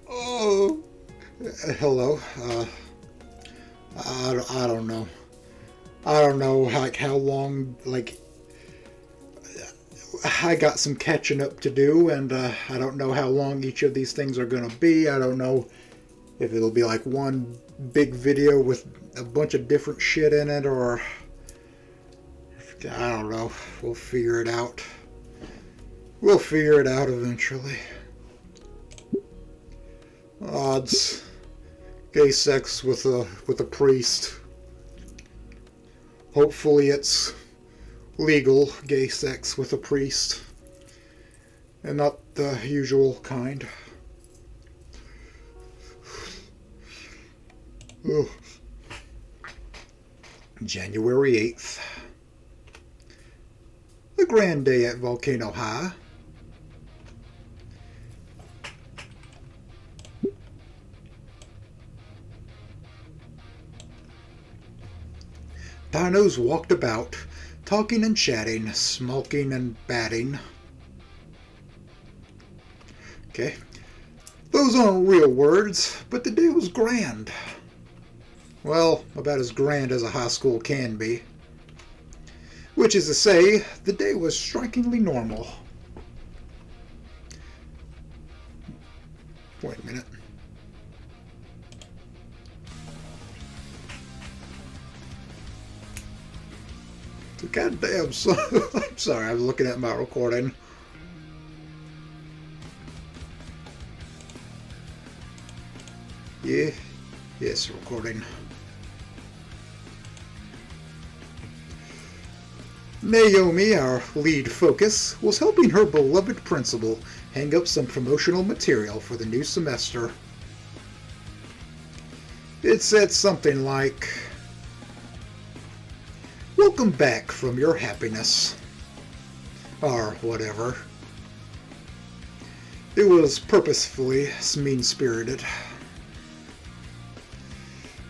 Oh. Hello. I don't know. I don't know like how long, like, I got some catching up to do, and I don't know how long each of these things are gonna be. I don't know if it'll be like one big video with a bunch of different shit in it, or I don't know. We'll figure it out. We'll figure it out eventually. Odds. Gay sex with a priest. Hopefully it's legal gay sex with a priest, and not the usual kind. Ugh. January 8th. A grand day at Volcano High. Dinos walked about, talking and chatting, smoking and batting. Okay. Those aren't real words, but the day was grand. Well, about as grand as a high school can be. Which is to say, the day was strikingly normal. Wait a minute. Goddamn son. I'm sorry, I was looking at my recording. Yeah, yes, recording. Naomi, our lead focus, was helping her beloved principal hang up some promotional material for the new semester. It said something like, "Welcome back from your happiness," or whatever. It was purposefully mean-spirited.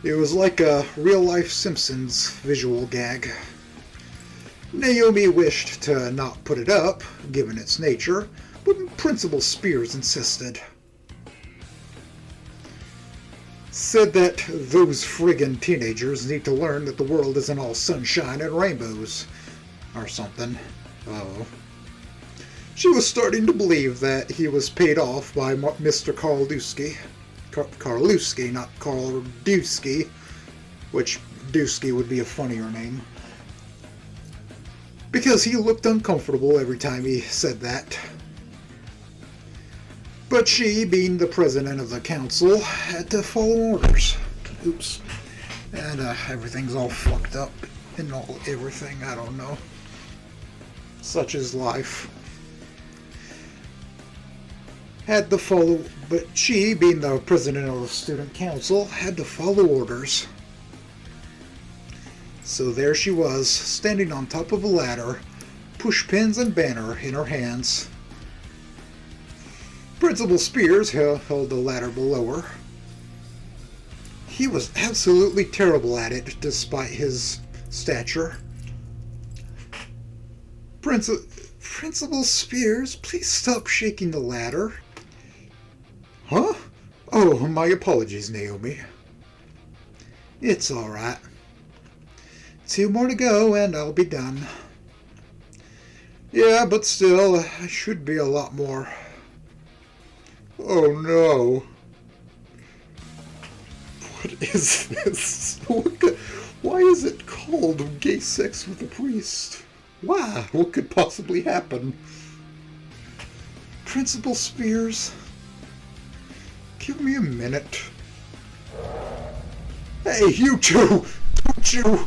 It was like a real-life Simpsons visual gag. Naomi wished to not put it up, given its nature, but Principal Spears insisted. Said that those friggin' teenagers need to learn that the world isn't all sunshine and rainbows, or something. Oh. She was starting to believe that he was paid off by Mr. Karlewski. Karlewski, not Karl Dusky, which Dusky would be a funnier name. Because he looked uncomfortable every time he said that. But she, being the president of the council, had to follow orders. Oops. And everything's all fucked up and all everything, I don't know. Such is life. Had to follow, but she, being the president of the student council, had to follow orders. So there she was, standing on top of a ladder, pushpins and banner in her hands. Principal Spears held the ladder below her. He was absolutely terrible at it, despite his stature. Principal Spears, please stop shaking the ladder. Huh? Oh, my apologies, Naomi. It's all right. 2 more to go and I'll be done. Yeah, but still, I should be a lot more. Oh no. What is this? Why is it called gay sex with a priest? Why? What could possibly happen? Principal Spears, give me a minute. Hey, you two! Don't you!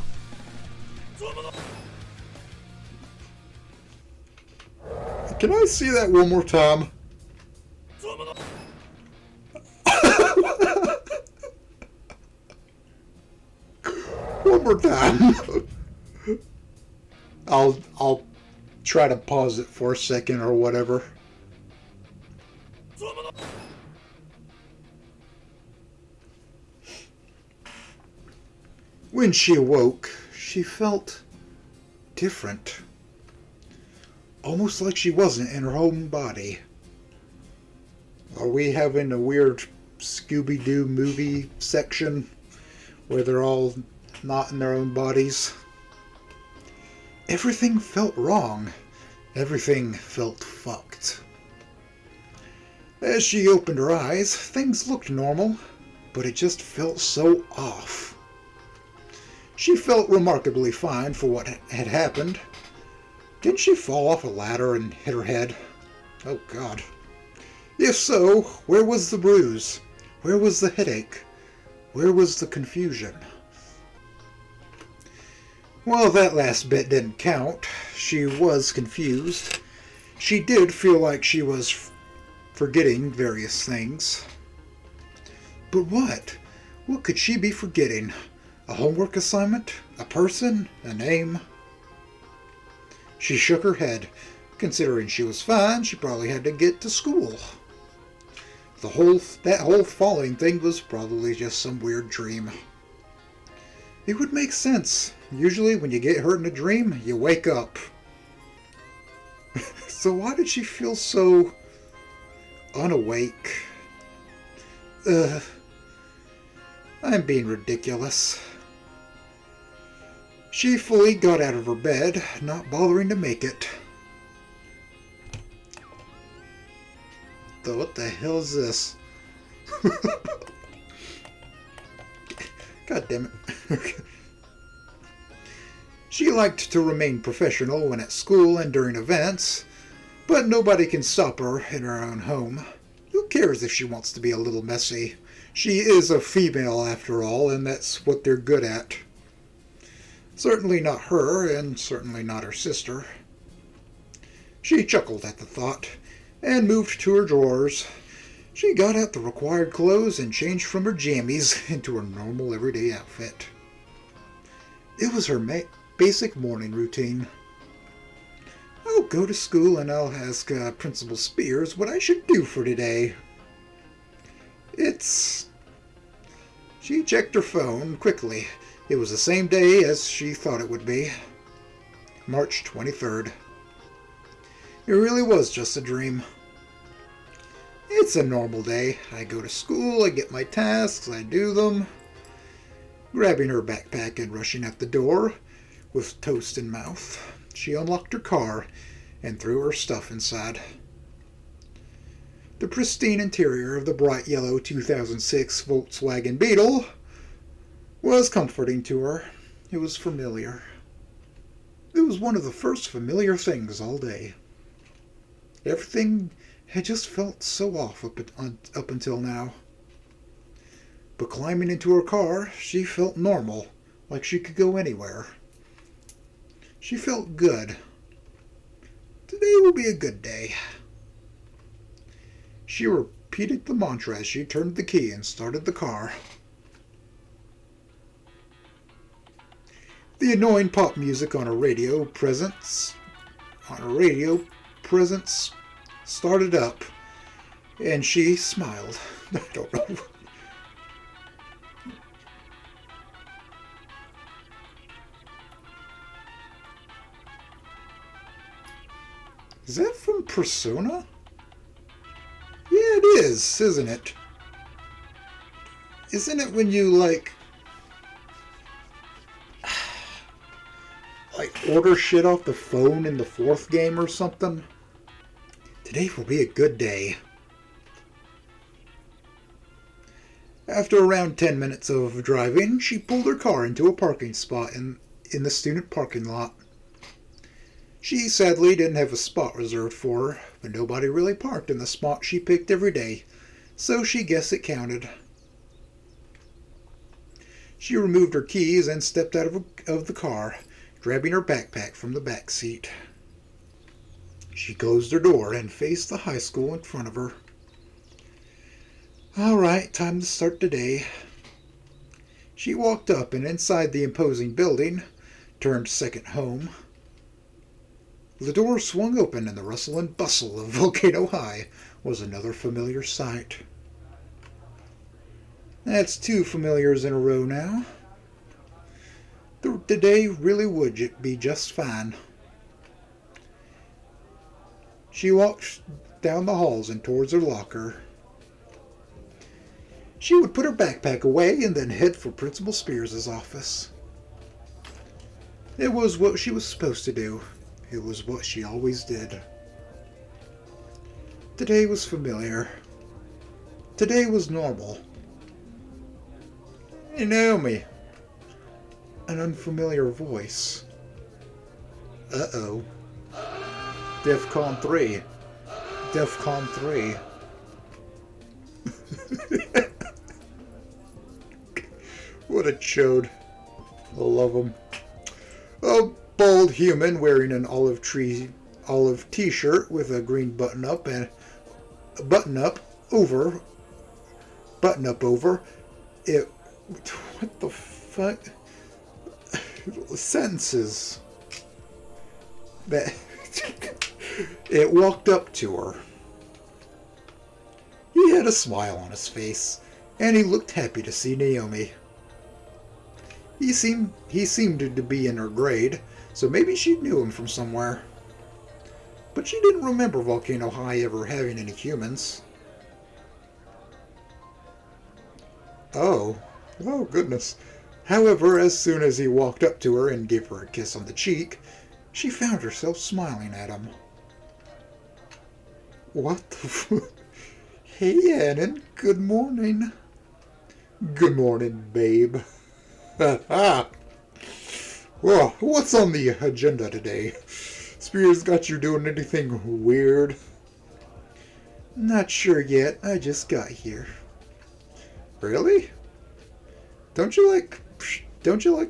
Can I see that one more time? One more time. I'll try to pause it for a second or whatever. When she awoke, she felt different. Almost like she wasn't in her own body. Are we having a weird Scooby-Doo movie section where they're all not in their own bodies? Everything felt wrong. Everything felt fucked. As she opened her eyes, things looked normal, but it just felt so off. She felt remarkably fine for what had happened. Didn't she fall off a ladder and hit her head? Oh, God. If so, where was the bruise? Where was the headache? Where was the confusion? Well, that last bit didn't count. She was confused. She did feel like she was forgetting various things. But what? What could she be forgetting? A homework assignment? A person? A name? She shook her head. Considering she was fine, she probably had to get to school. That whole falling thing was probably just some weird dream. It would make sense. Usually when you get hurt in a dream, you wake up. So why did she feel so unawake? I'm being ridiculous. She fully got out of her bed, not bothering to make it. What the hell is this? God damn it. She liked to remain professional when at school and during events, but nobody can stop her in her own home. Who cares if she wants to be a little messy? She is a female after all, and that's what they're good at. Certainly not her, and certainly not her sister. She chuckled at the thought, and moved to her drawers. She got out the required clothes and changed from her jammies into her normal everyday outfit. It was her basic morning routine. I'll go to school and I'll ask Principal Spears what I should do for today. She checked her phone quickly. It was the same day as she thought it would be. March 23rd. It really was just a dream. It's a normal day. I go to school, I get my tasks, I do them. Grabbing her backpack and rushing out the door with toast in mouth, she unlocked her car and threw her stuff inside. The pristine interior of the bright yellow 2006 Volkswagen Beetle was comforting to her. It was familiar. It was one of the first familiar things all day. Everything had just felt so off up until now. But climbing into her car, she felt normal, like she could go anywhere. She felt good. Today will be a good day. She repeated the mantra as she turned the key and started the car. The annoying pop music on her radio presence started up, and she smiled. I don't know. Is that from Persona? Yeah, it is, isn't it? Isn't it when you, like order shit off the phone in the fourth game or something? Today will be a good day. After around 10 minutes of driving, she pulled her car into a parking spot in the student parking lot. She sadly didn't have a spot reserved for her, but nobody really parked in the spot she picked every day, so she guessed it counted. She removed her keys and stepped out of the car, grabbing her backpack from the back seat. She closed her door and faced the high school in front of her. All right, time to start the day. She walked up and inside the imposing building, turned second home. The door swung open and the rustle and bustle of Volcano High was another familiar sight. That's 2 familiars in a row now. The day really would be just fine. She walked down the halls and towards her locker. She would put her backpack away and then head for Principal Spears' office. It was what she was supposed to do. It was what she always did. Today was familiar. Today was normal. Hey, Naomi. An unfamiliar voice. Uh-oh. DEFCON 3. DEFCON 3. What a chode. I love him. A bald human wearing an olive t-shirt with a green button up over it. What the fuck? Sentences. That it walked up to her. He had a smile on his face, and he looked happy to see Naomi. He seemed to be in her grade, so maybe she knew him from somewhere. But she didn't remember Volcano High ever having any humans. Oh goodness. However, as soon as he walked up to her and gave her a kiss on the cheek, she found herself smiling at him. What the fuck? Hey, Annan, good morning. Good morning, babe. Well, what's on the agenda today? Spears got you doing anything weird? Not sure yet. I just got here. Really? Don't you like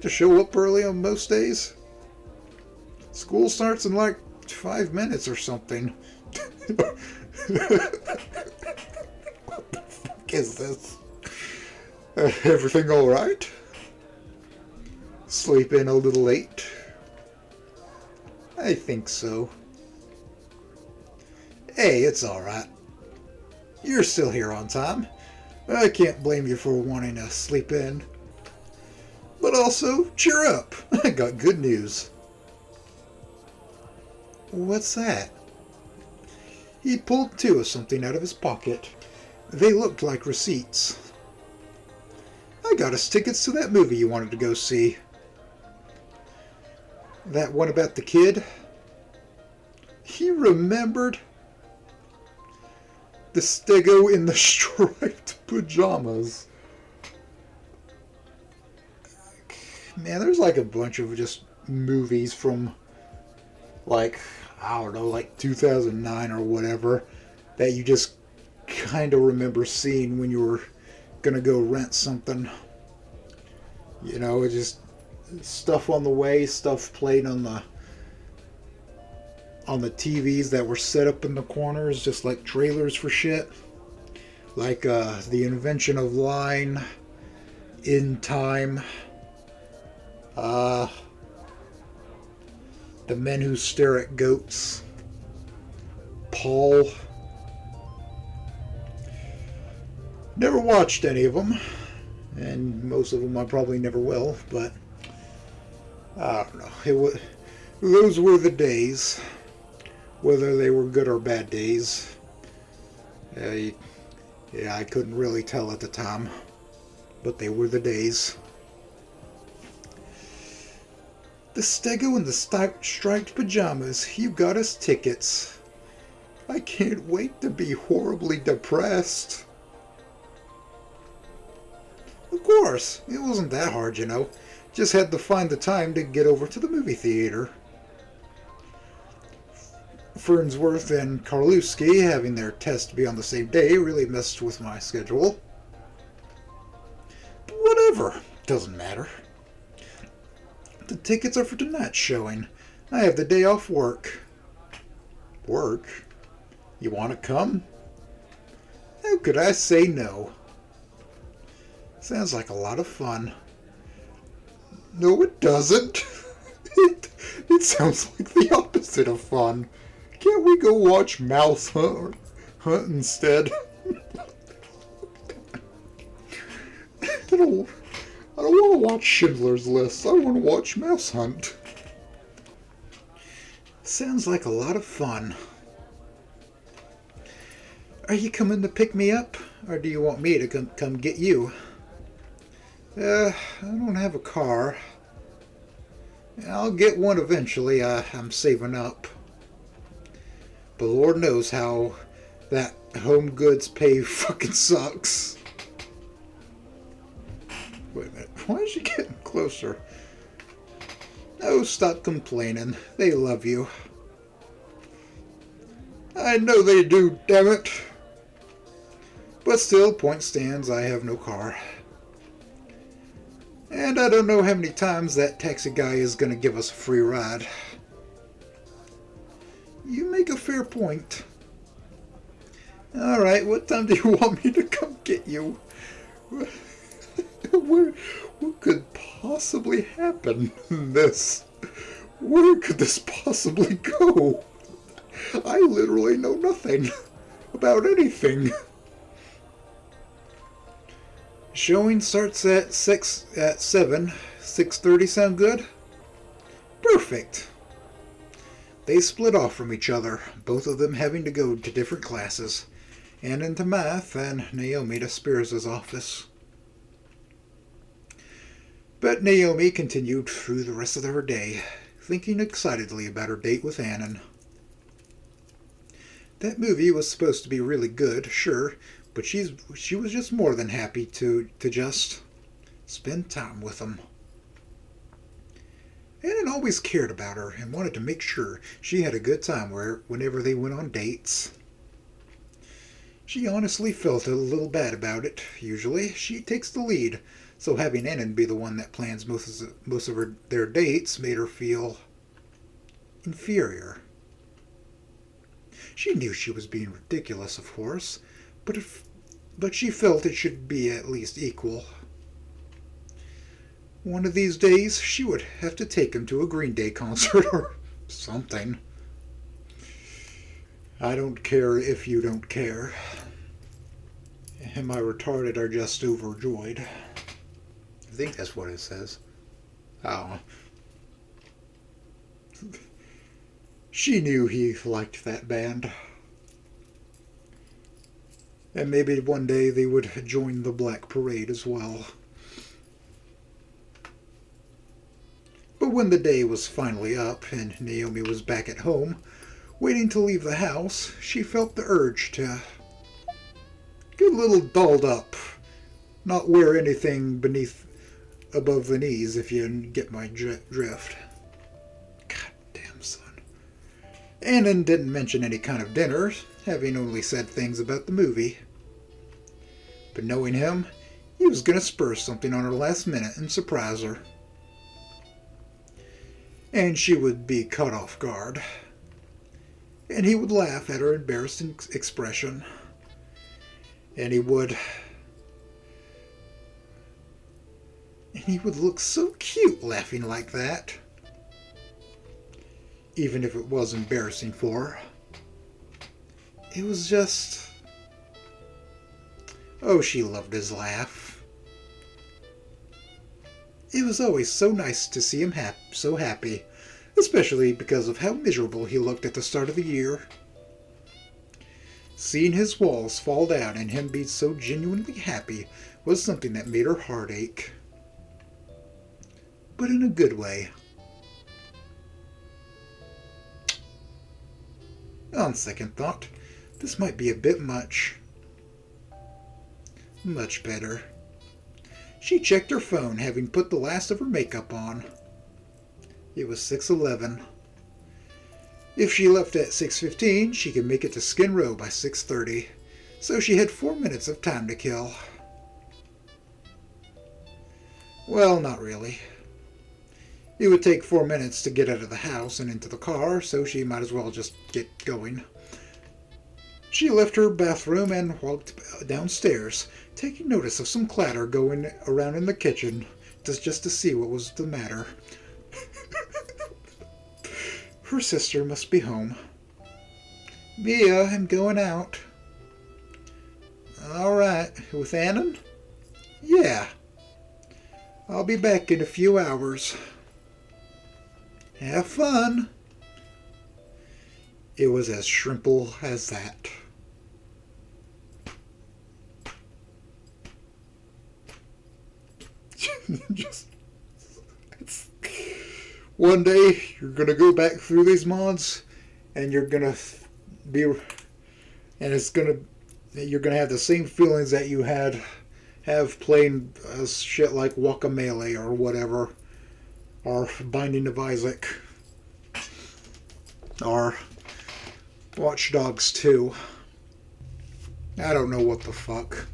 to show up early on most days? School starts in like 5 minutes or something. What the fuck is this? Everything all right? Sleep in a little late? I think so. Hey, it's alright. You're still here on time. I can't blame you for wanting to sleep in. But also, cheer up. I got good news. What's that? He pulled two of something out of his pocket. They looked like receipts. I got us tickets to that movie you wanted to go see. That one about the kid? He remembered. The stego in the striped pajamas. Man, there's like a bunch of just movies from like, I don't know, like 2009 or whatever that you just kind of remember seeing when you were gonna go rent something. You know, it's just stuff on the way, stuff played on the TVs that were set up in the corners, just like trailers for shit. Like The Invention of Line, In Time, The Men Who Stare at Goats, Paul. Never watched any of them, and most of them I probably never will, but I don't know. Those were the days. Whether they were good or bad days, yeah, I couldn't really tell at the time, but they were the days. The stego in the striped pajamas, you got us tickets. I can't wait to be horribly depressed. Of course, it wasn't that hard, you know. Just had to find the time to get over to the movie theater. Fernsworth and Karlewski having their test be on the same day really messed with my schedule. But whatever, doesn't matter. The tickets are for tonight's showing. I have the day off work. Work? You want to come? How could I say no? Sounds like a lot of fun. No, it doesn't. It sounds like the opposite of fun. Can't we go watch Mouse Hunt instead? I don't want to watch Schindler's List. I want to watch Mouse Hunt. Sounds like a lot of fun. Are you coming to pick me up? or do you want me to come get you? I don't have a car. I'll get one eventually. I'm saving up. But Lord knows how that home goods pay fucking sucks. Wait a minute. Why is she getting closer? Oh, stop complaining. They love you. I know they do, damn it. But still, point stands, I have no car. And I don't know how many times that taxi guy is going to give us a free ride. You make a fair point. Alright, what time do you want me to come get you? What could possibly happen in this? Where could this possibly go? I literally know nothing about anything. Showing starts at 7. 6:30 sound good? Perfect. They split off from each other, both of them having to go to different classes. Annan to math and Naomi to Spears' office. But Naomi continued through the rest of her day, thinking excitedly about her date with Annan. That movie was supposed to be really good, sure, but she was just more than happy to just spend time with him. Annan always cared about her and wanted to make sure she had a good time whenever they went on dates. She honestly felt a little bad about it. Usually, she takes the lead, so having Annan be the one that plans most of their dates made her feel inferior. She knew she was being ridiculous, of course, but she felt it should be at least equal. One of these days, she would have to take him to a Green Day concert or something. I don't care if you don't care. And my retarded are just overjoyed. I think that's what it says. Oh. She knew he liked that band. And maybe one day they would join the Black Parade as well. But when the day was finally up and Naomi was back at home, waiting to leave the house, she felt the urge to get a little dolled up, not wear anything above the knees, if you get my drift. Goddamn son. Annan didn't mention any kind of dinner, having only said things about the movie. But knowing him, he was going to spur something on her last minute and surprise her. And she would be caught off guard. And he would laugh at her embarrassed expression. And he would look so cute laughing like that. Even if it was embarrassing for her. It was just... Oh, she loved his laugh. It was always so nice to see him so happy, especially because of how miserable he looked at the start of the year. Seeing his walls fall down and him be so genuinely happy was something that made her heart ache. But in a good way. On second thought, this might be a bit much. Much better. She checked her phone, having put the last of her makeup on. It was 6:11. If she left at 6:15, she could make it to Skin Row by 6:30, so she had 4 minutes of time to kill. Well, not really. It would take 4 minutes to get out of the house and into the car, so she might as well just get going. She left her bathroom and walked downstairs, taking notice of some clatter going around in the kitchen, just to see what was the matter. Her sister must be home. Mia, I'm going out. All right, with Annan? Yeah. I'll be back in a few hours. Have fun. It was as simple as that. Just, it's, one day you're gonna go back through these mods, and you're gonna be, and you're gonna have the same feelings that you have playing shit like Guacamelee or whatever, or Binding of Isaac, or Watch Dogs 2. I don't know what the fuck.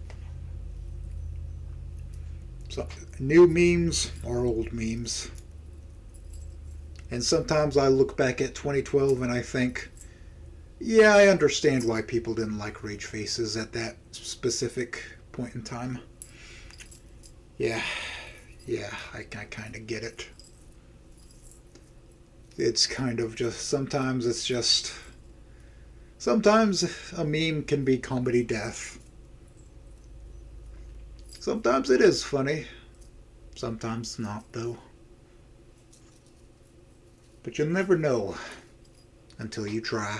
So, new memes or old memes. And sometimes I look back at 2012 and I think, yeah, I understand why people didn't like Rage Faces at that specific point in time. Yeah, I kind of get it. It's kind of just, sometimes a meme can be comedy death. Sometimes it is funny. Sometimes not, though. But you'll never know until you try.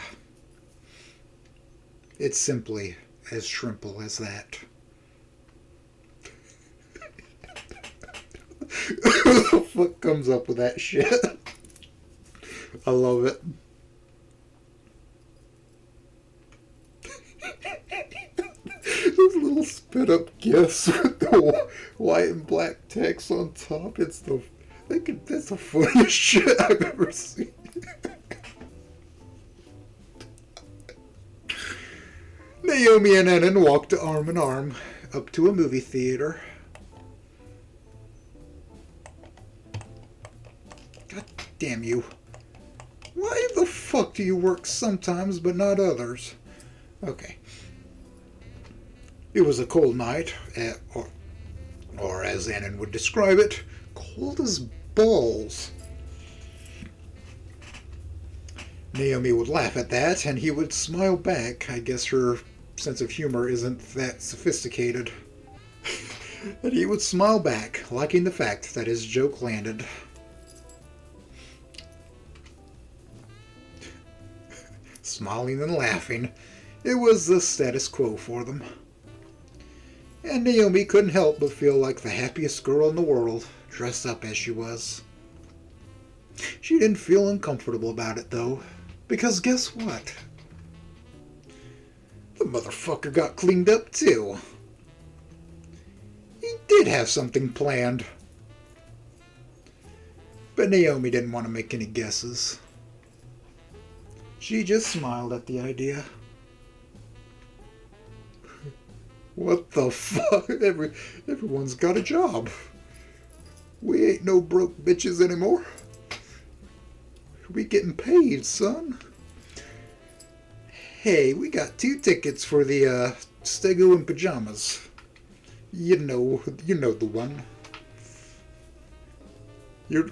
It's simply as simple as that. Who the fuck comes up with that shit? I love it. Those little spit up gifs with the white and black text on top. That's the funniest shit I've ever seen. Naomi and Enon walked arm in arm up to a movie theater. God damn you. Why the fuck do you work sometimes but not others? Okay. It was a cold night, or as Enon would describe it, cold as balls. Naomi would laugh at that, and he would smile back. I guess her sense of humor isn't that sophisticated. And he would smile back, liking the fact that his joke landed. Smiling and laughing, it was the status quo for them. And Naomi couldn't help but feel like the happiest girl in the world, dressed up as she was. She didn't feel uncomfortable about it, though, because guess what? The motherfucker got cleaned up, too. He did have something planned. But Naomi didn't want to make any guesses. She just smiled at the idea. What the fuck? Everyone's got a job. We ain't no broke bitches anymore. We getting paid, son. Hey, we got 2 tickets for the Stego in Pajamas. You know the one. You're.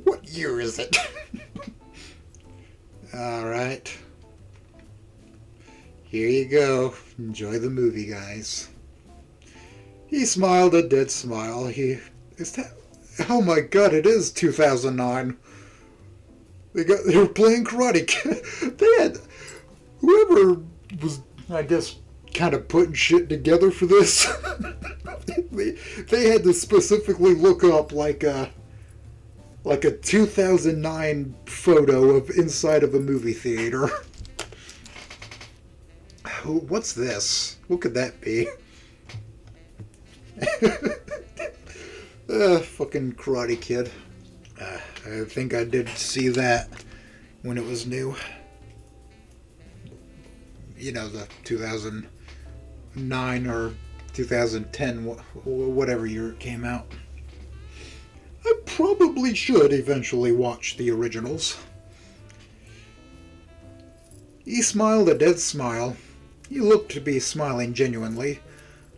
What year is it? All right. Here you go. Enjoy the movie, guys. He smiled a dead smile. Oh my god, it is 2009. They were playing Karate Kid. They had, whoever was, I guess, kind of putting shit together for this, they had to specifically look up like a 2009 photo of inside of a movie theater. What's this? What could that be? Fucking Karate Kid. I think I did see that when it was new. You know, the 2009 or 2010, whatever year it came out. I probably should eventually watch the originals. He smiled a dead smile. He looked to be smiling genuinely.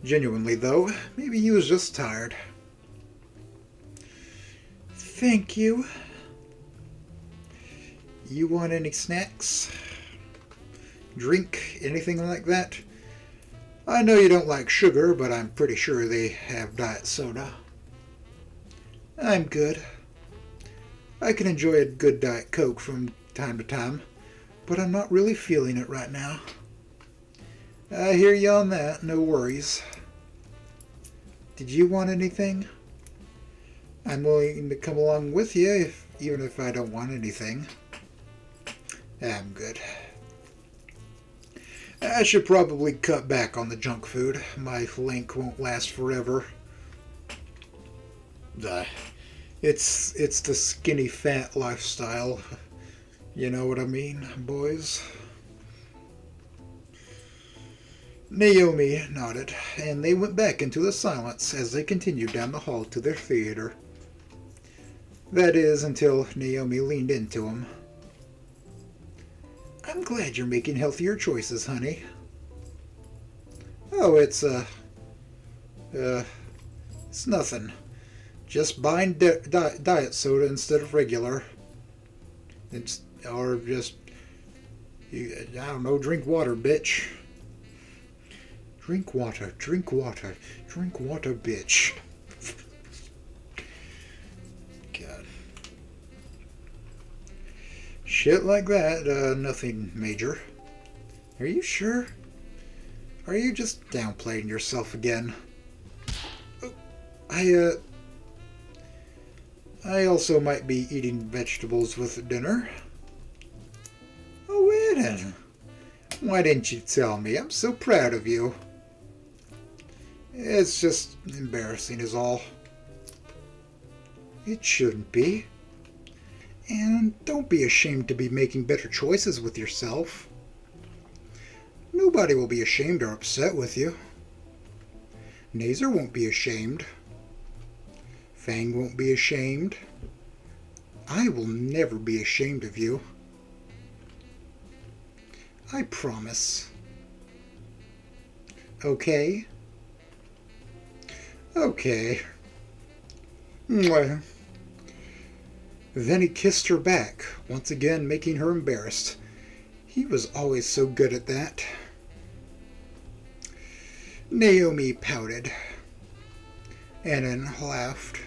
Genuinely, though. Maybe he was just tired. Thank you. You want any snacks? Drink? Anything like that? I know you don't like sugar, but I'm pretty sure they have diet soda. I'm good. I can enjoy a good Diet Coke from time to time, but I'm not really feeling it right now. I hear you on that, no worries. Did you want anything? I'm willing to come along with you, even if I don't want anything. I'm good. I should probably cut back on the junk food. My link won't last forever. It's the skinny fat lifestyle. You know what I mean, boys? Naomi nodded, and they went back into the silence as they continued down the hall to their theater. That is, until Naomi leaned into him. I'm glad you're making healthier choices, honey. Oh, it's nothing. Just buying diet soda instead of regular. Or just, I don't know, drink water, bitch. Drink water, drink water, drink water, bitch. God. Shit like that, nothing major. Are you sure? Are you just downplaying yourself again? I also might be eating vegetables with dinner. Oh, Eden. Why didn't you tell me? I'm so proud of you. It's just embarrassing is all. It shouldn't be. And don't be ashamed to be making better choices with yourself. Nobody will be ashamed or upset with you. Nazer won't be ashamed. Fang won't be ashamed. I will never be ashamed of you. I promise. Okay? Okay. Mwah. Then he kissed her back, once again making her embarrassed. He was always so good at that. Naomi pouted. Annan laughed.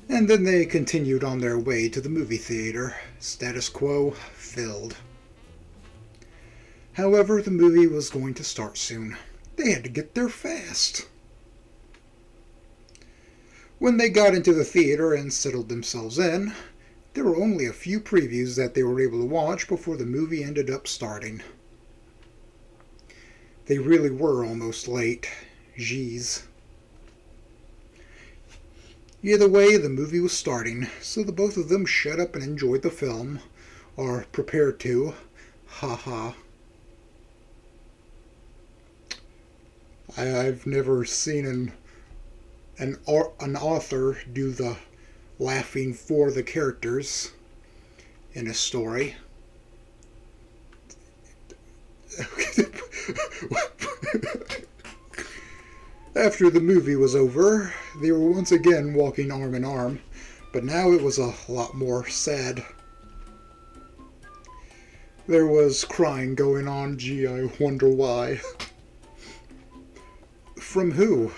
And then they continued on their way to the movie theater, status quo filled. However, the movie was going to start soon. They had to get there fast. When they got into the theater and settled themselves in, there were only a few previews that they were able to watch before the movie ended up starting. They really were almost late. Jeez. Either way, the movie was starting, so the both of them shut up and enjoyed the film, or prepared to. Ha ha. I've never seen an author do the laughing for the characters in a story. After the movie was over, they were once again walking arm in arm, but now it was a lot more sad. There was crying going on. Gee, I wonder why. From who?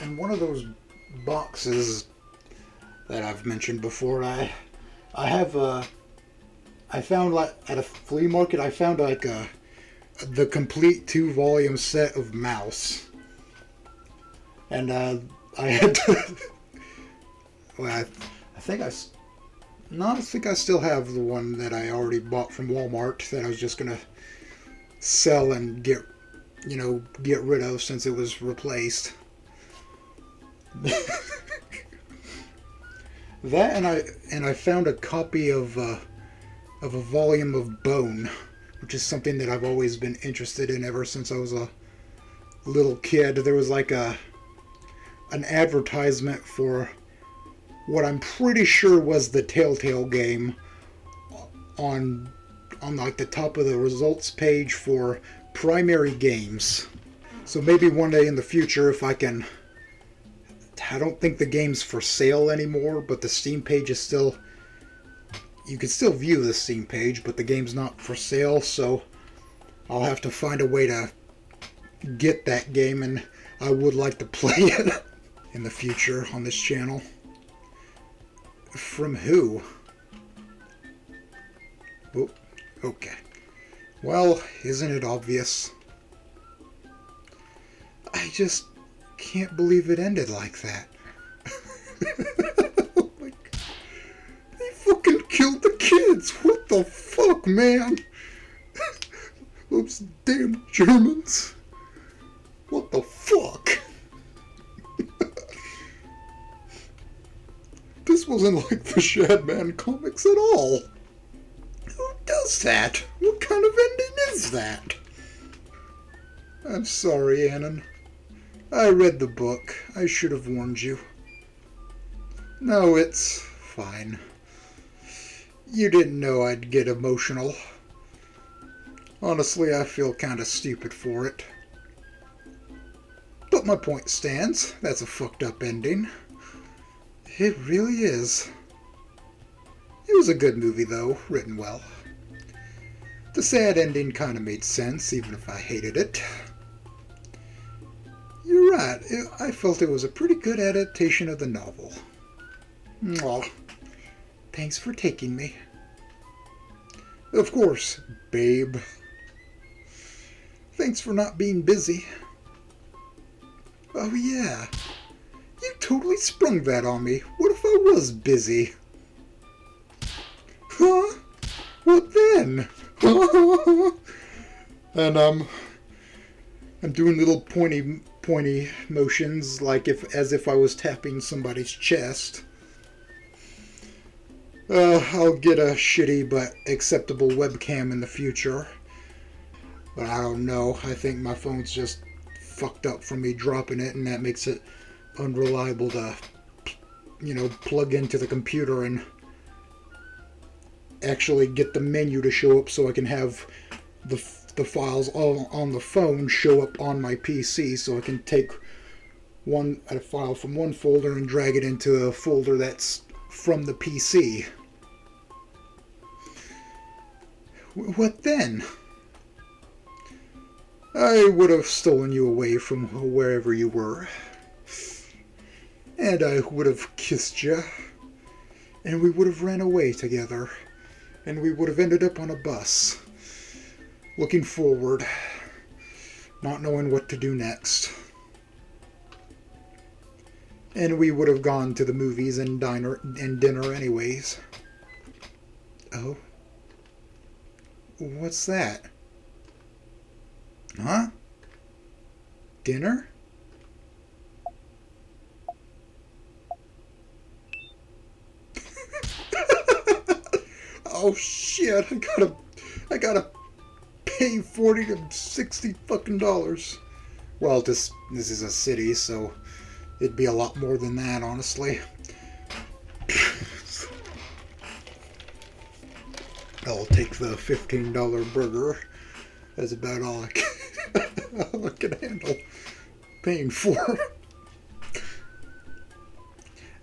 In one of those boxes that I've mentioned before, I found, like, at a flea market, I found like the complete 2-volume set of Mouse, and I had to. Well, I think I still have the one that I already bought from Walmart that I was just gonna sell and get rid of since it was replaced. That and I found a copy of a volume of Bone, which is something that I've always been interested in ever since I was a little kid. There was like an advertisement for what I'm pretty sure was the Telltale game on like the top of the results page for primary games. So maybe one day in the future, if I can. I don't think the game's for sale anymore, but the Steam page is still. You can still view the Steam page, but the game's not for sale, so I'll have to find a way to get that game, and I would like to play it in the future on this channel. From who? Oh, okay. Well, isn't it obvious? I just can't believe it ended like that. Oh my God. They fucking killed the kids! What the fuck, man? Those damn Germans! What the fuck? This wasn't like the Shadman comics at all. Who does that? What kind of ending is that? I'm sorry, Annan. I read the book. I should have warned you. No, it's fine. You didn't know I'd get emotional. Honestly, I feel kinda stupid for it. But my point stands. That's a fucked up ending. It really is. It was a good movie, though, written well. The sad ending kind of made sense, even if I hated it. You're right, I felt it was a pretty good adaptation of the novel. Aw, thanks for taking me. Of course, babe. Thanks for not being busy. Oh yeah, you totally sprung that on me. What if I was busy? Huh? What then? And I'm doing little pointy motions, like as if I was tapping somebody's chest. I'll get a shitty but acceptable webcam in the future. But I don't know. I think my phone's just fucked up from me dropping it, and that makes it unreliable to, plug into the computer and actually get the menu to show up so I can have the files all on the phone show up on my PC, so I can take a file from one folder and drag it into a folder that's from the PC. What then? I would have stolen you away from wherever you were, and I would have kissed you, and we would have ran away together, and we would have ended up on a bus, looking forward, not knowing what to do next. And we would have gone to the movies and dinner anyways. Oh? What's that? Huh? Dinner? Oh shit, I gotta pay $40 to $60 fucking dollars. Well, this is a city, so it'd be a lot more than that, honestly. I'll take the $15 burger. That's about all I can handle paying for.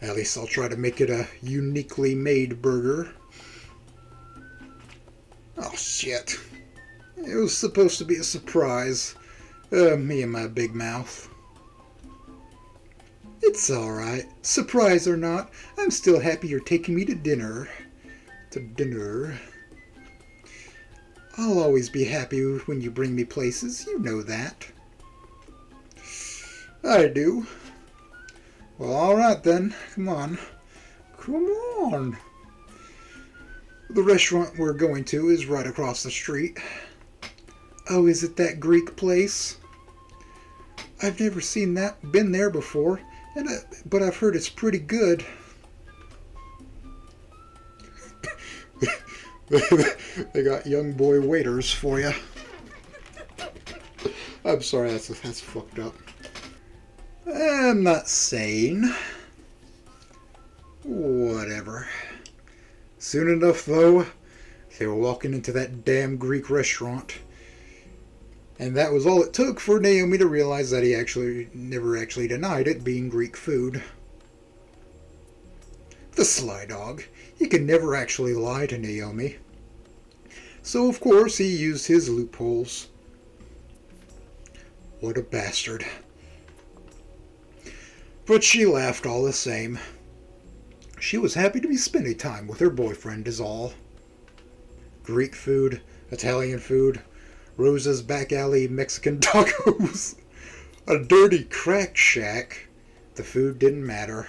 At least I'll try to make it a uniquely made burger. Oh shit. It was supposed to be a surprise. Me and my big mouth. It's alright. Surprise or not, I'm still happy you're taking me to dinner. I'll always be happy when you bring me places, you know that. I do. Well, alright then. Come on. The restaurant we're going to is right across the street. Oh, is it that Greek place? I've never been there before, but I've heard it's pretty good. They got young boy waiters for you. I'm sorry, that's fucked up. I'm not sane. Whatever. Soon enough, though, they were walking into that damn Greek restaurant. And that was all it took for Naomi to realize that he never actually denied it being Greek food. The sly dog. He could never actually lie to Naomi. So, of course, he used his loopholes. What a bastard. But she laughed all the same. She was happy to be spending time with her boyfriend is all. Greek food, Italian food, Rosa's back alley Mexican tacos, a dirty crack shack. The food didn't matter.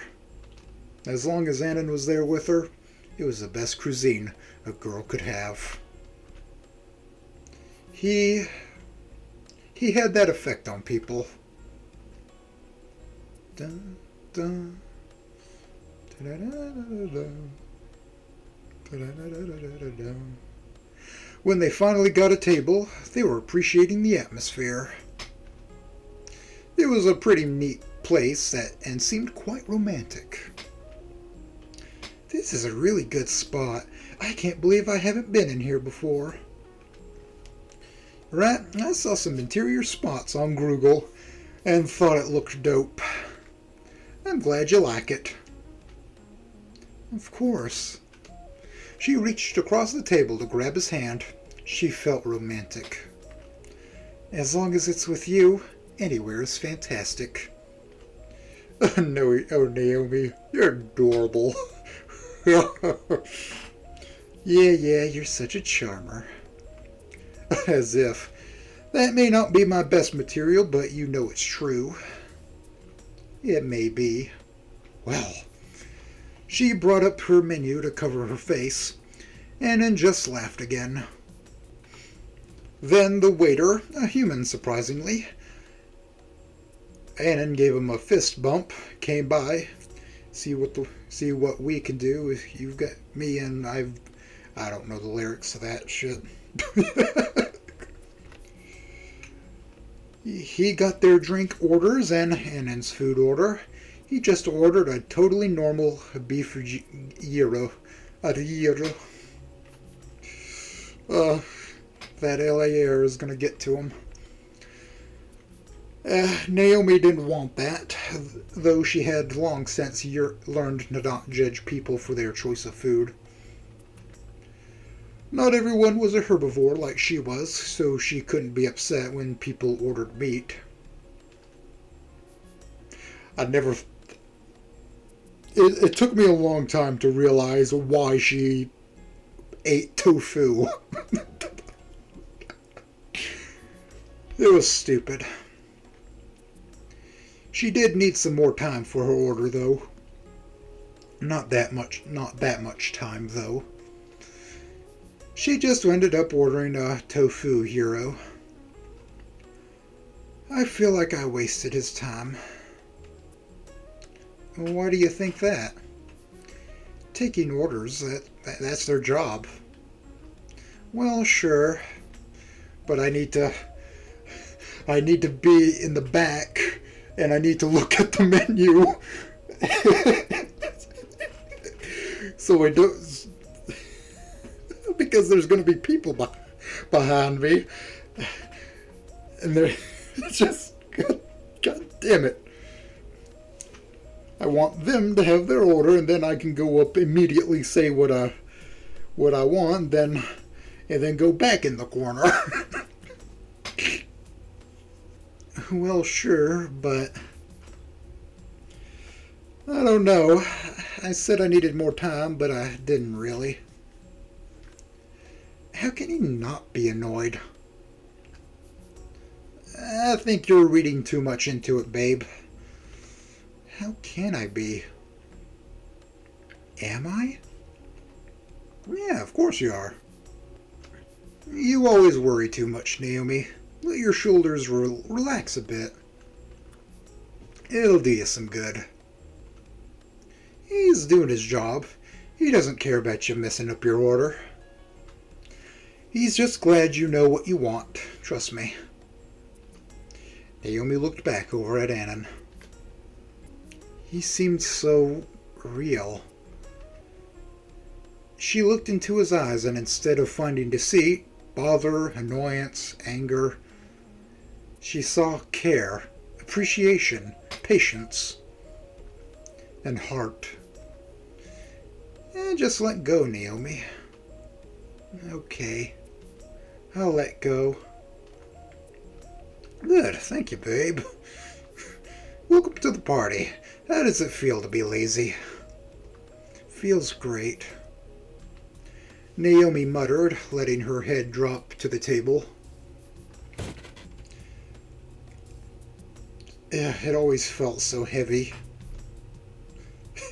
As long as Annan was there with her, it was the best cuisine a girl could have. He had that effect on people. Dun, dun, when they finally got a table, they were appreciating the atmosphere. It was a pretty neat place and seemed quite romantic. This is a really good spot. I can't believe I haven't been in here before. Right, I saw some interior spots on Google and thought it looked dope. I'm glad you like it. Of course. She reached across the table to grab his hand. She felt romantic. As long as it's with you, anywhere is fantastic. No, oh, Naomi, you're adorable. Yeah, you're such a charmer. As if. That may not be my best material, but you know it's true. It may be. Well, she brought up her menu to cover her face, and then just laughed again. Then the waiter, a human surprisingly, Annan gave him a fist bump, came by, see what we can do. If you've got me and I don't know the lyrics of that shit. He got their drink orders and Annan's food order. He just ordered a totally normal beef gyro. That LA air is going to get to him. Naomi didn't want that, though she had long since learned to not judge people for their choice of food. Not everyone was a herbivore like she was, so she couldn't be upset when people ordered meat. It took me a long time to realize why she ate tofu. It was stupid. She did need some more time for her order, though. Not that much time, though. She just ended up ordering a tofu gyro. I feel like I wasted his time. Why do you think that? Taking orders, that's their job. Well, sure. But I need to be in the back, and I need to look at the menu. So I don't... Because there's going to be people behind me. And they're just... God damn it. I want them to have their order, and then I can go up immediately, say what I want, and then go back in the corner. Well, sure, but I don't know. I said I needed more time, but I didn't really. How can he not be annoyed? I think you're reading too much into it, babe. How can I be? Am I? Yeah, of course you are. You always worry too much, Naomi. Let your shoulders relax a bit. It'll do you some good. He's doing his job. He doesn't care about you messing up your order. He's just glad you know what you want. Trust me. Naomi looked back over at Annan. He seemed so real. She looked into his eyes, and instead of finding deceit, bother, annoyance, anger, she saw care, appreciation, patience, and heart. Just let go, Naomi. Okay. I'll let go. Good, thank you, babe. Welcome to the party. How does it feel to be lazy? Feels great. Naomi muttered, letting her head drop to the table. It always felt so heavy.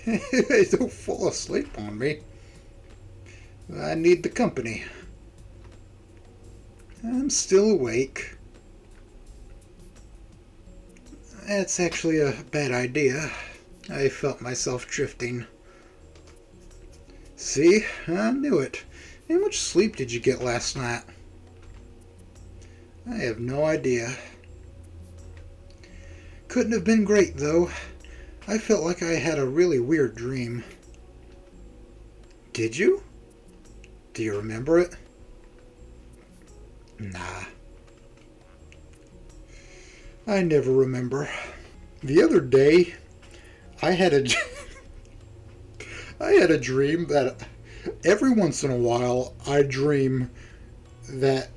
Don't fall asleep on me. I need the company. I'm still awake. That's actually a bad idea. I felt myself drifting. See? I knew it. How much sleep did you get last night? I have no idea. Couldn't have been great, though. I felt like I had a really weird dream. Did you? Do you remember it? Nah. I never remember. The other day, I had a dream that every once in a while I dream that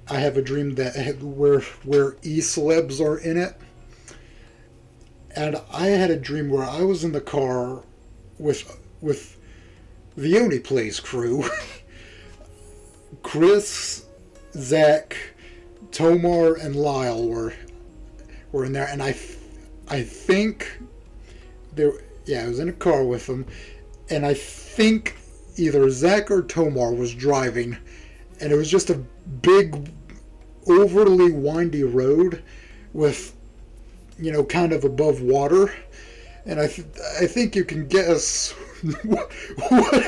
I have a dream that where e-celebs are in it. And I had a dream where I was in the car with the Only Plays crew. Chris, Zach, Tomar, and Lyle were in there, and I think there. Yeah, I was in a car with them, and I think either Zach or Tomar was driving, and it was just a big, overly windy road with, kind of above water, and I think you can guess what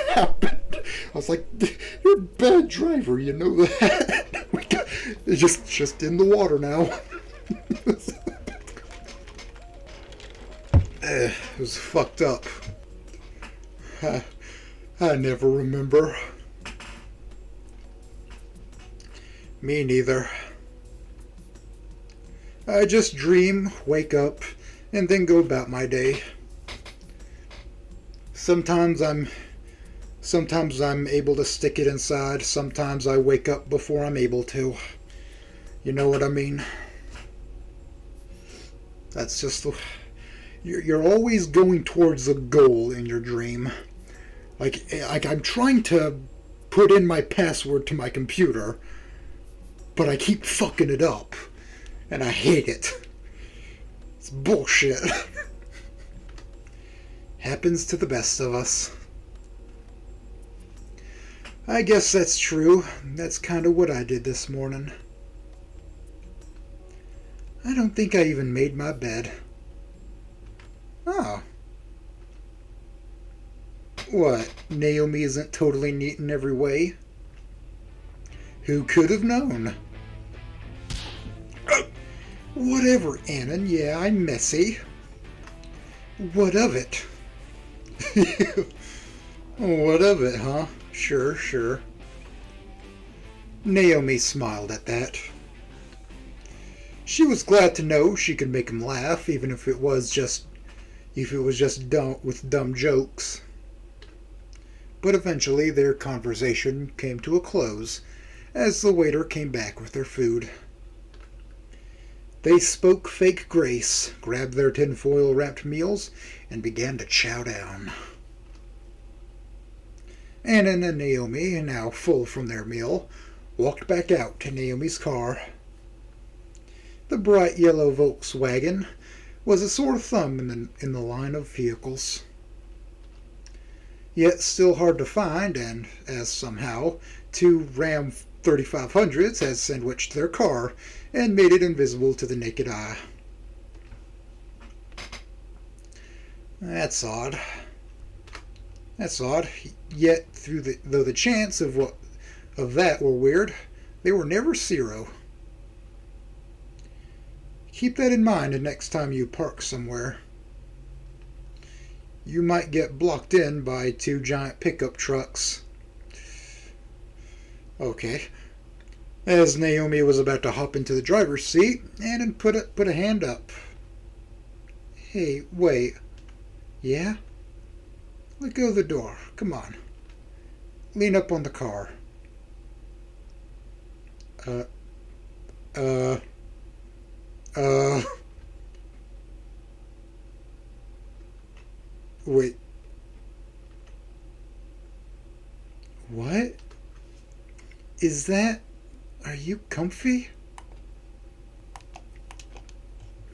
happened. I was like, "You're a bad driver, you know that." It's just in the water now. It was fucked up. I never remember. Me neither. I just dream, wake up, and then go about my day. Sometimes I'm able to stick it inside. Sometimes I wake up before I'm able to. You know what I mean? That's just you're always going towards a goal in your dream. Like I'm trying to put in my password to my computer, but I keep fucking it up, and I hate it. It's bullshit. Happens to the best of us. I guess that's true. That's kind of what I did this morning. I don't think I even made my bed. Oh. What? Naomi isn't totally neat in every way? Who could have known? Whatever, Annan. Yeah, I'm messy. What of it? What of it, huh? Sure. Naomi smiled at that. She was glad to know she could make him laugh, even if it was just dumb jokes. But eventually their conversation came to a close as the waiter came back with their food. They spoke fake grace, grabbed their tinfoil wrapped meals, and began to chow down. Annan and Naomi, now full from their meal, walked back out to Naomi's car. The bright yellow Volkswagen was a sore thumb in the line of vehicles. Yet still hard to find, and as somehow 2 Ram 3500s had sandwiched their car and made it invisible to the naked eye. That's odd. Yet, though the chance of that were weird, they were never zero. Keep that in mind the next time you park somewhere. You might get blocked in by 2 giant pickup trucks. Okay. As Naomi was about to hop into the driver's seat, Annan put a hand up. Hey, wait. Yeah? Let go of the door. Come on. Lean up on the car. Wait. What? Is that... Are you comfy?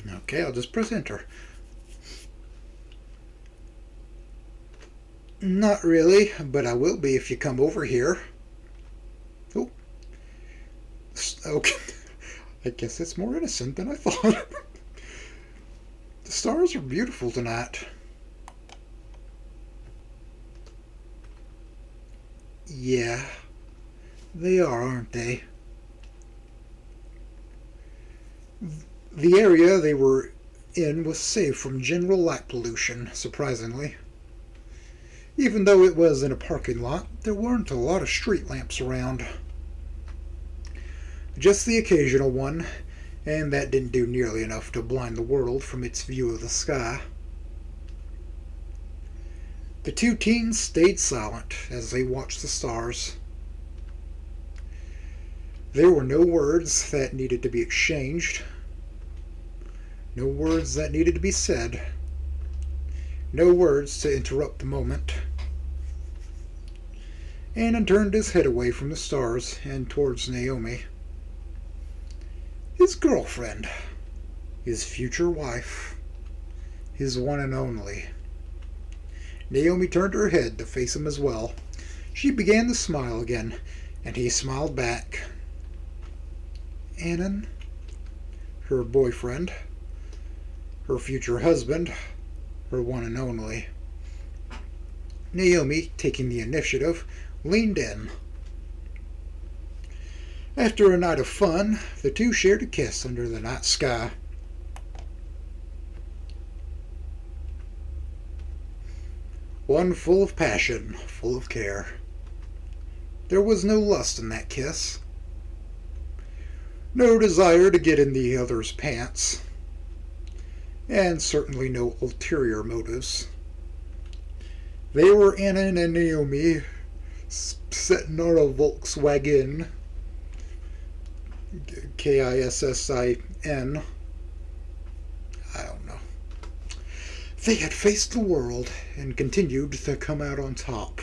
Okay, I'll just press enter. Not really, but I will be if you come over here. Oh. Okay. I guess it's more innocent than I thought. The stars are beautiful tonight. Yeah, they are, aren't they? The area they were in was safe from general light pollution, surprisingly. Even though it was in a parking lot, there weren't a lot of street lamps around. Just the occasional one, and that didn't do nearly enough to blind the world from its view of the sky. The two teens stayed silent as they watched the stars. There were no words that needed to be exchanged, no words that needed to be said, no words to interrupt the moment. Annan turned his head away from the stars and towards Naomi. His girlfriend, his future wife, his one and only. Naomi turned her head to face him as well. She began to smile again, and he smiled back. Annan, her boyfriend, her future husband, her one and only. Naomi, taking the initiative, leaned in. After a night of fun, the two shared a kiss under the night sky. One full of passion, full of care. There was no lust in that kiss. No desire to get in the other's pants. And certainly no ulterior motives. They were Annan and Naomi sitting on a Volkswagen. Kissin. I don't know. They had faced the world and continued to come out on top.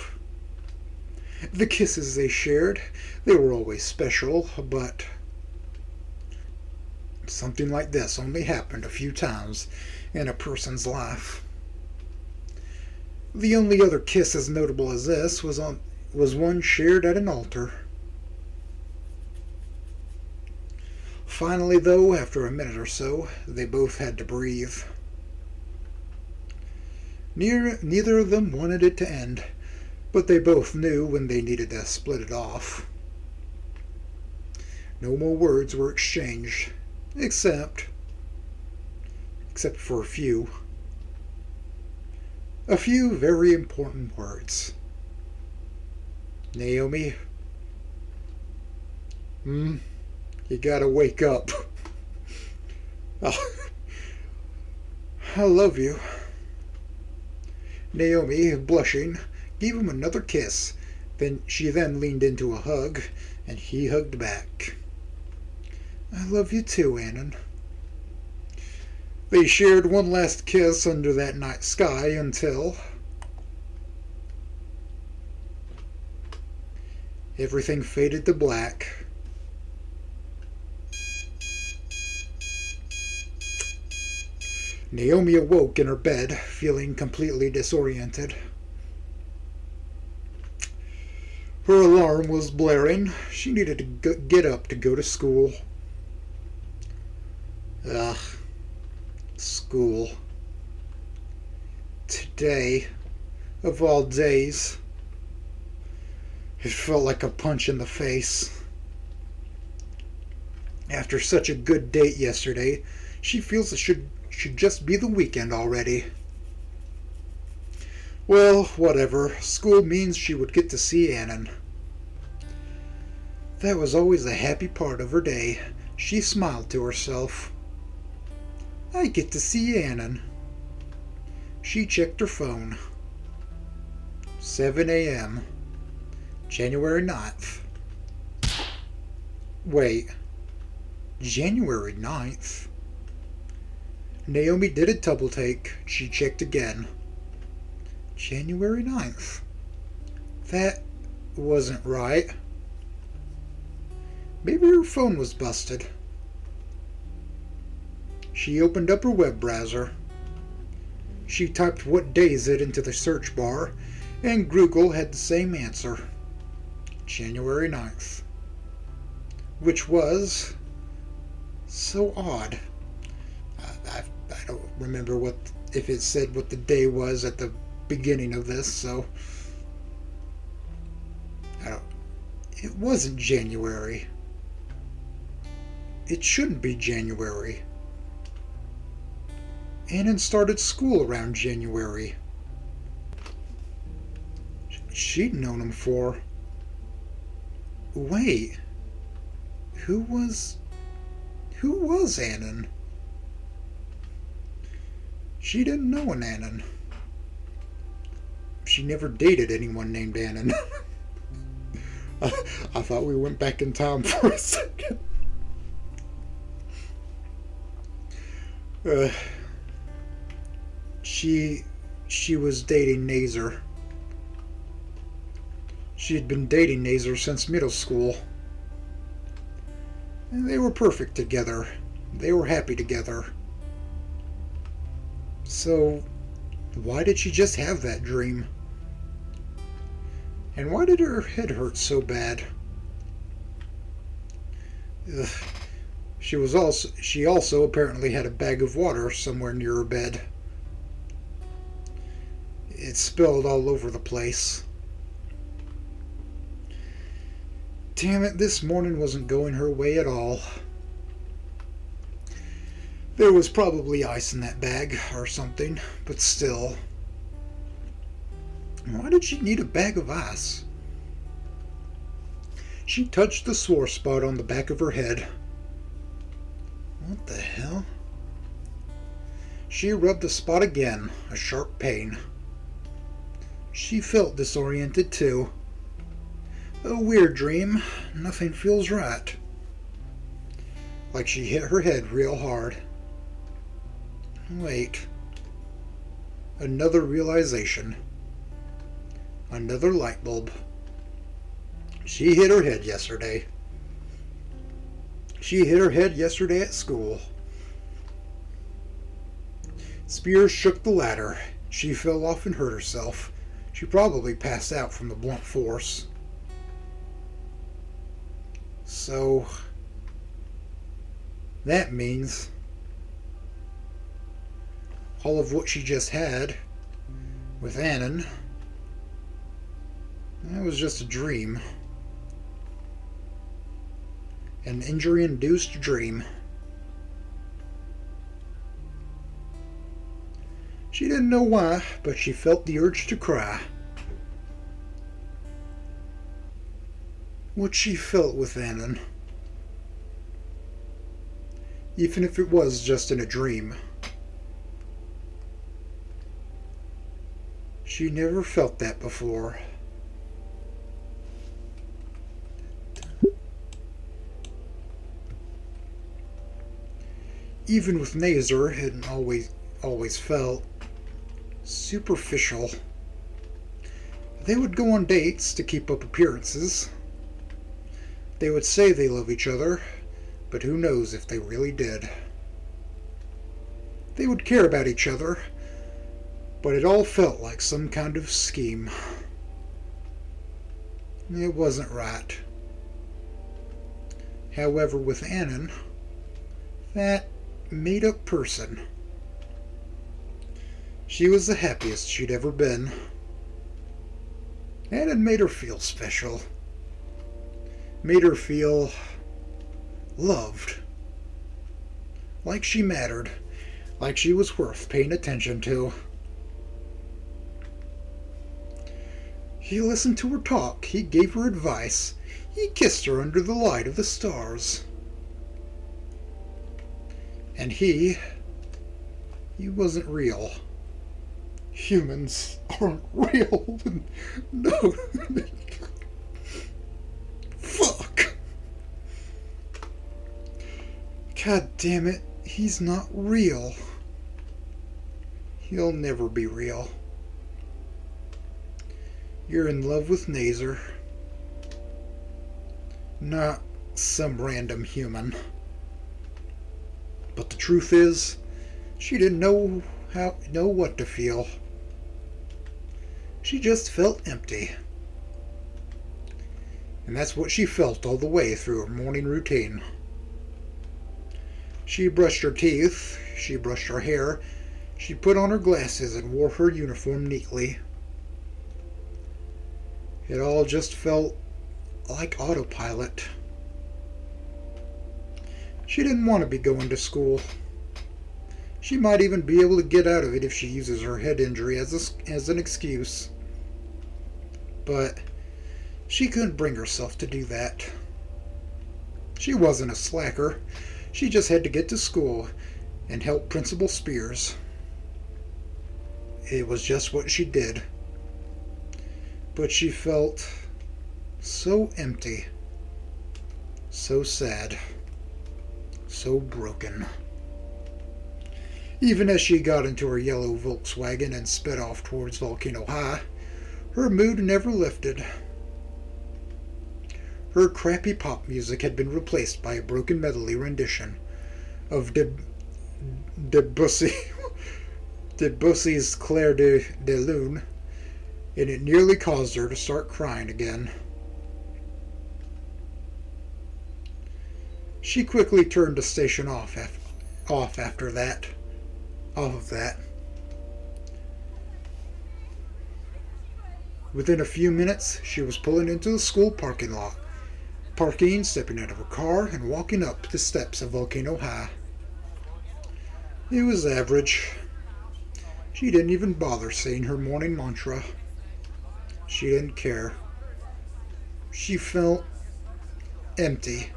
The kisses they shared, they were always special, but something like this only happened a few times in a person's life. The only other kiss as notable as this was one shared at an altar. Finally, though, after a minute or so, they both had to breathe. Neither of them wanted it to end, but they both knew when they needed to split it off. No more words were exchanged, except for a few. A few very important words. Naomi, you gotta wake up. Oh, I love you. Naomi, blushing, gave him another kiss. She leaned into a hug, and he hugged back. I love you too, Annan. They shared one last kiss under that night sky until everything faded to black. Naomi awoke in her bed, feeling completely disoriented. Her alarm was blaring. She needed to get up to go to school. Ugh. School. Today, of all days, it felt like a punch in the face. After such a good date yesterday, she feels it should just be the weekend already. Well, whatever. School means she would get to see Annan. That was always a happy part of her day. She smiled to herself. I get to see Annan. She checked her phone. 7 a.m. January 9th. Wait. January 9th? Naomi did a double take. She checked again. January 9th. That wasn't right. Maybe her phone was busted. She opened up her web browser. She typed what day is it into the search bar, and Google had the same answer. January 9th. Which was so odd. I don't remember if it said what the day was at the beginning of this, so it wasn't January. It shouldn't be January. Annan started school around January. She'd known him for... Wait. Who was Annan? She didn't know an Annan. She never dated anyone named Annan. I thought we went back in time for a second. She was dating Nazer. She had been dating Nazer since middle school. And they were perfect together. They were happy together. So, why did she just have that dream? And why did her head hurt so bad? Ugh. She also apparently had a bag of water somewhere near her bed. It spilled all over the place. Damn it, this morning wasn't going her way at all. There was probably ice in that bag or something, but still. Why did she need a bag of ice? She touched the sore spot on the back of her head. What the hell? She rubbed the spot again, a sharp pain. She felt disoriented too. A weird dream. Nothing feels right. Like she hit her head real hard. Wait. Another realization. Another light bulb. She hit her head yesterday. She hit her head yesterday at school. Spears shook the ladder. She fell off and hurt herself. She probably passed out from the blunt force. So, that means all of what she just had with Annan, that was just a dream. An injury-induced dream. She didn't know why, but she felt the urge to cry. What she felt with Annan. Even if it was just in a dream. She never felt that before. Even with Nazer, it hadn't always felt superficial. They would go on dates to keep up appearances. They would say they love each other, but who knows if they really did. They would care about each other, but it all felt like some kind of scheme. It wasn't right. However, with Annan, that made-up person, she was the happiest she'd ever been. And it made her feel special. Made her feel loved. Like she mattered. Like she was worth paying attention to. He listened to her talk. He gave her advice. He kissed her under the light of the stars. And he wasn't real. Humans aren't real. No. Fuck. God damn it. He's not real. He'll never be real. You're in love with Nazer. Not some random human. But the truth is, she didn't know what to feel. She just felt empty. And that's what she felt all the way through her morning routine. She brushed her teeth, she brushed her hair, she put on her glasses and wore her uniform neatly. It all just felt like autopilot. She didn't want to be going to school. She might even be able to get out of it if she uses her head injury as an excuse. But she couldn't bring herself to do that. She wasn't a slacker. She just had to get to school and help Principal Spears. It was just what she did. But she felt so empty, so sad, so broken. Even as she got into her yellow Volkswagen and sped off towards Volcano High, her mood never lifted. Her crappy pop music had been replaced by a broken medley rendition of Debussy's Clair de Lune, and it nearly caused her to start crying again. She quickly turned the station off of that. Within a few minutes, she was pulling into the school parking lot, stepping out of her car, and walking up the steps of Volcano High. It was average. She didn't even bother saying her morning mantra. She didn't care. She felt empty.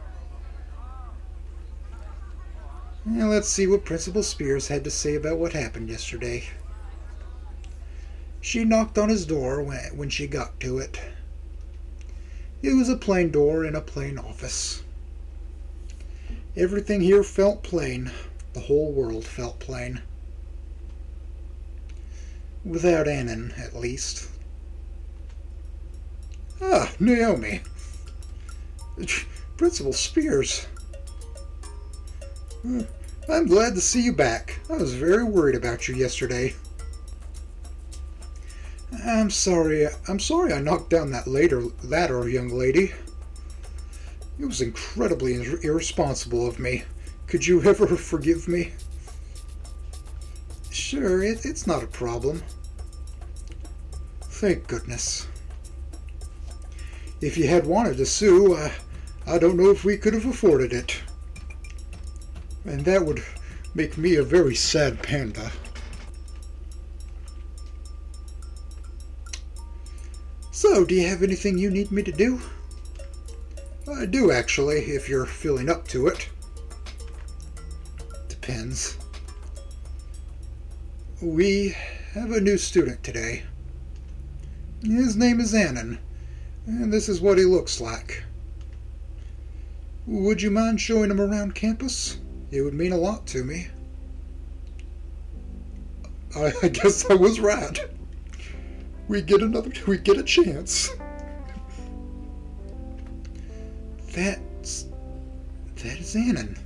Now let's see what Principal Spears had to say about what happened yesterday. She knocked on his door when she got to it. It was a plain door in a plain office. Everything here felt plain. The whole world felt plain. Without Annan, at least. Ah, Naomi. Principal Spears. I'm glad to see you back. I was very worried about you yesterday. I'm sorry I knocked down that ladder, young lady. It was incredibly irresponsible of me. Could you ever forgive me? Sure, it's not a problem. Thank goodness. If you had wanted to sue, I don't know if we could have afforded it. And that would make me a very sad panda. So, do you have anything you need me to do? I do, actually, if you're feeling up to it. Depends. We have a new student today. His name is Annan, and this is what he looks like. Would you mind showing him around campus? It would mean a lot to me. I guess I was right. We get a chance. That is Annan.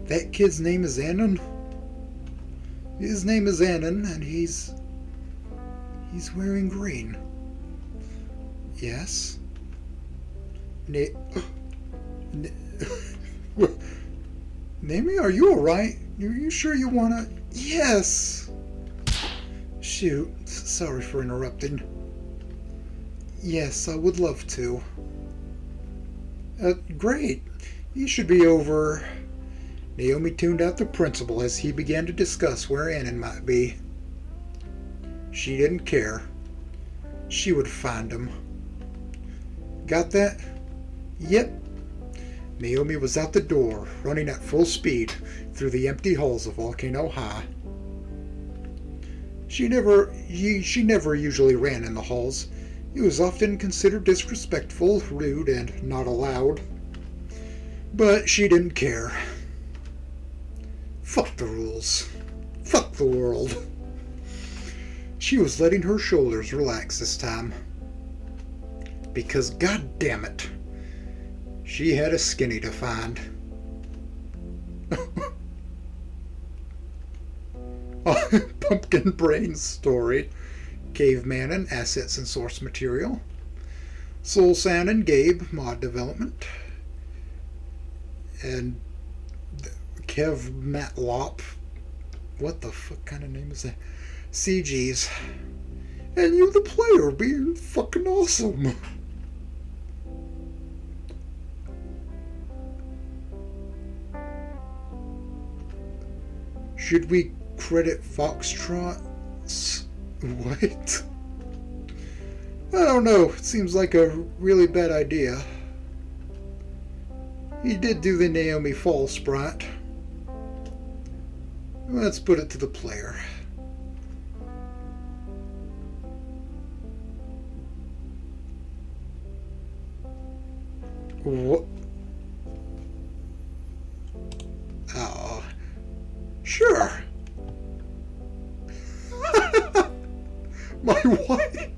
That kid's name is Annan? His name is Annan, and he's wearing green. Yes? Naomi, are you alright? Are you sure you wanna... Yes! Shoot, sorry for interrupting. Yes, I would love to. Great. You should be over... Naomi tuned out the principal as he began to discuss where Annan might be. She didn't care. She would find him. Got that? Yep. Naomi was out the door, running at full speed through the empty halls of Volcano High. She never usually ran in the halls. It was often considered disrespectful, rude, and not allowed. But she didn't care. Fuck the rules. Fuck the world. She was letting her shoulders relax this time. Because, god damn it, she had a skinny to find. Pumpkin Brain Story. Caveman and Assets and Source Material. Soul Sand and Gabe, Mod Development. And Kev Matlop. What the fuck kind of name is that? CG's. And you, the player, being fucking awesome. Should we credit Foxtrot? What? I don't know. It seems like a really bad idea. He did do the Naomi Fall sprite. Let's put it to the player. What? Oh, sure. My wife.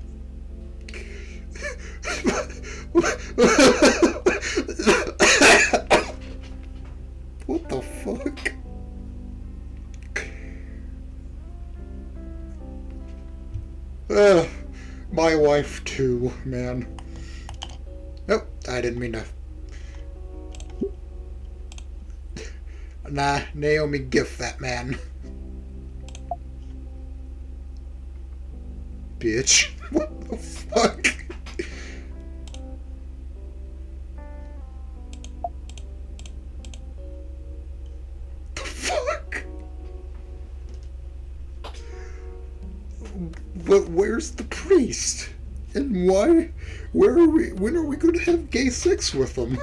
What the fuck? My wife too, man. Nope, I didn't mean to. Nah, Naomi gift that man. Bitch. What the fuck? The fuck? But where's the priest? And why? Where are we? When are we going to have gay sex with him?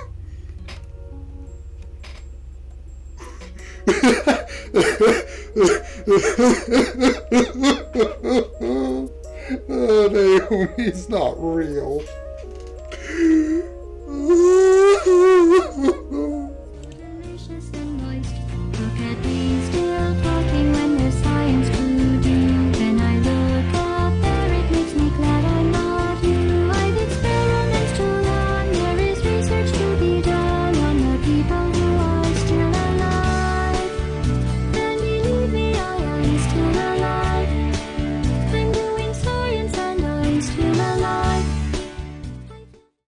Oh, Naomi's not real.